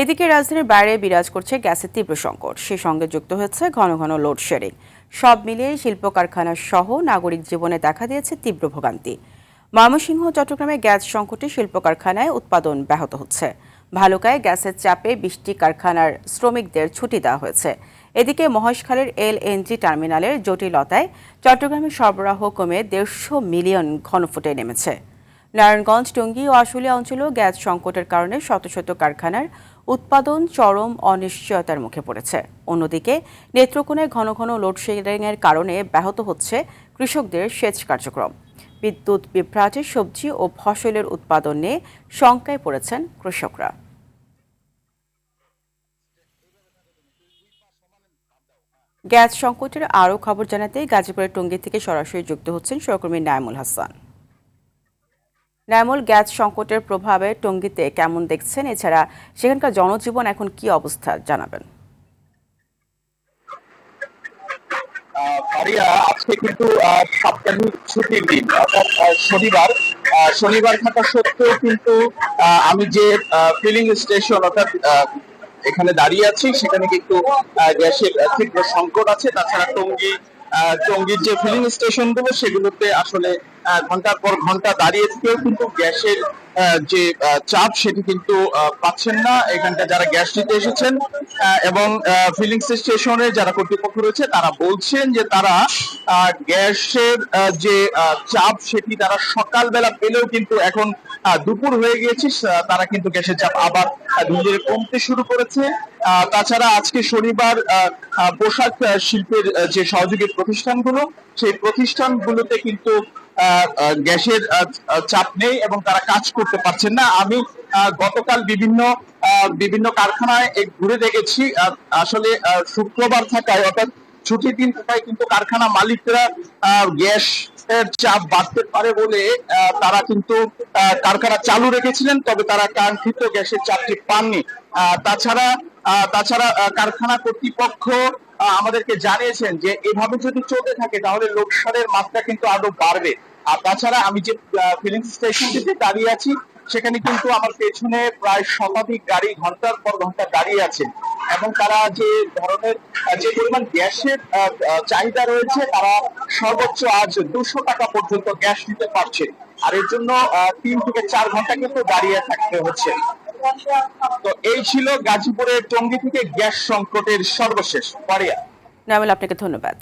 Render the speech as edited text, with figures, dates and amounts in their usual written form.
এদিকে রাজধানীর বাইরে বিরাজ করছে গ্যাসের তীব্র সংকট, সেই সঙ্গে যুক্ত হচ্ছে ঘন ঘন লোডশেডিং। সব মিলিয়ে শিল্প কারখানা সহ নাগরিক জীবনে দেখা দিয়েছে তীব্র ভোগান্তি। ময়মনসিংহ, চট্টগ্রামে গ্যাস সংকটে শিল্প কারখানায় উৎপাদন ব্যাহত হচ্ছে। ভালুকায় গ্যাসের চাপে 20টি কারখানার শ্রমিকদের ছুটি দেওয়া হয়েছে। এদিকে মহেশখালীর এলএনজি টার্মিনালের জটিলতায় চট্টগ্রামের সরবরাহ কমে 150 মিলিয়ন ঘনফুটে নেমেছে। নারায়ণগঞ্জ, টঙ্গী ও আশুলিয়া অঞ্চলেও গ্যাস সংকটের কারণে শত শত কারখানার উৎপাদন চরম অনিশ্চয়তার মুখে পড়েছে। অন্যদিকে নেত্রকোনায় ঘন ঘন লোডশেডিংয়ের কারণে ব্যাহত হচ্ছে কৃষকদের সেচ কার্যক্রম। বিদ্যুৎ বিভ্রাটে সবজি ও ফসলের উৎপাদন নিয়ে শঙ্কায় পড়েছেন কৃষকরা। গ্যাস সংকটের আরও খবর জানাতে গাজীপুরের টঙ্গী থেকে সরাসরি যুক্ত হচ্ছেন সহকর্মী নাইমুল হাসান। নাইমুল, গ্যাস সংকটের প্রভাবে টঙ্গীতে কেমন দেখছেন? এছাড়া সেখানকার জনজীবন এখন কি অবস্থা জানাবেন। আজকে কিন্তু সাপ্তাহিক ছুটির দিন, অর্থাৎ শনিবার থাকা সত্ত্বেও কিন্তু আমি যে ফিলিং স্টেশন অর্থাৎ এখানে দাঁড়িয়ে আছি, সেখানে কিন্তু গ্যাসের তীব্র সংকট আছে। তাছাড়া টঙ্গীর যে ফিলিং স্টেশন গুলো, সেগুলোতে আসলে ঘন্টার পর ঘন্টা দাঁড়িয়ে থেকেও কিন্তু গ্যাসের যে চাপ, সেটি কিন্তু পাচ্ছেন না এখানটা যারা গ্যাস নিতে এসেছেন। এবং ফিলিং স্টেশনে যারা কর্তৃপক্ষ রয়েছে, তারা বলছেন যে তারা গ্যাসের যে চাপ, সেটি তারা সকালবেলা পেলেও কিন্তু এখন দুপুর হয়ে গিয়েছে, তারা কিন্তু গ্যাসের চাপ আবার ধীরে ধীরে কমতে শুরু করেছে। তাছাড়া আজকে শনিবার পোশাক শিল্পের যে সহযোগী প্রতিষ্ঠানগুলো, সেই প্রতিষ্ঠানগুলোতে কিন্তু গ্যাসের চাপ নেই এবং তারা কাজ করতে পারছেন না। আমি গতকাল বিভিন্ন কারখানায় ঘুরে দেখেছি। আসলে শুক্রবার থাকায়, অর্থাৎ ছুটির দিন থাকায় কিন্তু কারখানা মালিকরা গ্যাস এর চাপ বাড়তে পারে বলে তারা কিন্তু কারখানা চালু রেখেছিলেন, তবে তারা কাঙ্ক্ষিত গ্যাসের চাপটি পাননি। তাছাড়া কারখানা কর্তৃপক্ষ আমাদেরকে জানিয়েছেন যে এভাবে যদি চলতে থাকে তাহলে লোডশেডের মাত্রা কিন্তু আরো বাড়বে। আর তাছাড়া আমি যে ফিলিং স্টেশনটিতে দাঁড়িয়ে আছি, সেখানে কিন্তু আমার পেছনে প্রায় শতাধিক গাড়ি ঘন্টার পর ঘন্টা দাঁড়িয়ে আছে এবং তারা যে পরিমাণ গ্যাসের চাহিদা রয়েছে, তারা সর্বোচ্চ আজ 200 টাকা পর্যন্ত গ্যাস নিতে পারছে। আর এর জন্য 3 থেকে 4 ঘন্টা কিন্তু দাঁড়িয়ে থাকতে হচ্ছে। তো এই ছিল গাজীপুরের টঙ্গী থেকে গ্যাস সংকটের সর্বশেষ। নাইমুল, আপনাকে ধন্যবাদ।